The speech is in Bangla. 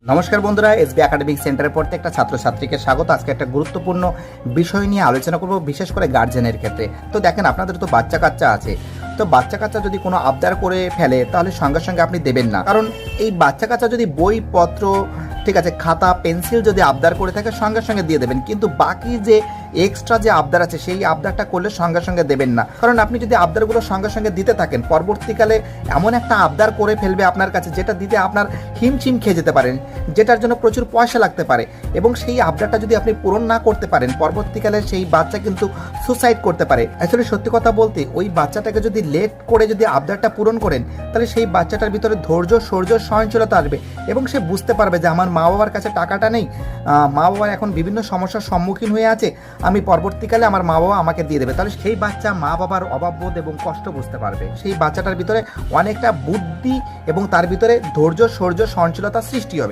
নমস্কার বন্ধুরা, এসবি একাডেমিক সেন্টারের প্রত্যেকটা ছাত্রছাত্রীকে স্বাগত। আজকে একটা গুরুত্বপূর্ণ বিষয় নিয়ে আলোচনা করব, বিশেষ করে গার্জেনের ক্ষেত্রে। তো দেখেন, আপনাদের তো বাচ্চা কাচ্চা আছে, তো বাচ্চা কাচ্চা যদি কোনো আবদার করে ফেলে তাহলে সঙ্গে সঙ্গে আপনি দেবেন না। কারণ এই বাচ্চা কাচ্চা যদি বইপত্র, ঠিক আছে, খাতা পেন্সিল যদি আবদার করে থাকে সঙ্গে সঙ্গে দিয়ে দেবেন, কিন্তু বাকি যে এক্সট্রা যে আবদার আছে সেই আবদারটা করলে সঙ্গে সঙ্গে দেবেন না। কারণ আপনি যদি আবদারগুলো সঙ্গে সঙ্গে দিতে থাকেন, পরবর্তীকালে এমন একটা আবদার করে ফেলবে আপনার কাছে যেটা দিতে আপনার হিমশিম খেয়ে যেতে পারেন, যেটার জন্য প্রচুর পয়সা লাগতে পারে। এবং সেই আবদারটা যদি আপনি পূরণ না করতে পারেন, পরবর্তীকালে সেই বাচ্চা কিন্তু সুসাইড করতে পারে। আসলে সত্যি কথা বলতে, ওই বাচ্চাটাকে যদি লেট করে যদি আবদারটা পূরণ করেন, তাহলে সেই বাচ্চাটার ভিতরে ধৈর্য, সৌর্য, সহনশীলতা আসবে এবং সে বুঝতে পারবে যে আমার মা বাবার কাছে টাকাটা নেই, মা বাবা এখন বিভিন্ন সমস্যার সম্মুখীন হয়ে আছে, আমি পরবর্তীকালে আমার মা বাবা আমাকে দিয়ে দেবে। তাহলে সেই বাচ্চা মা বাবার অভাববোধ এবং কষ্ট বুঝতে পারবে। সেই বাচ্চাটার ভিতরে অনেকটা বুদ্ধি এবং তার ভিতরে ধৈর্য, সৌর্য, সহনশীলতা সৃষ্টি হবে।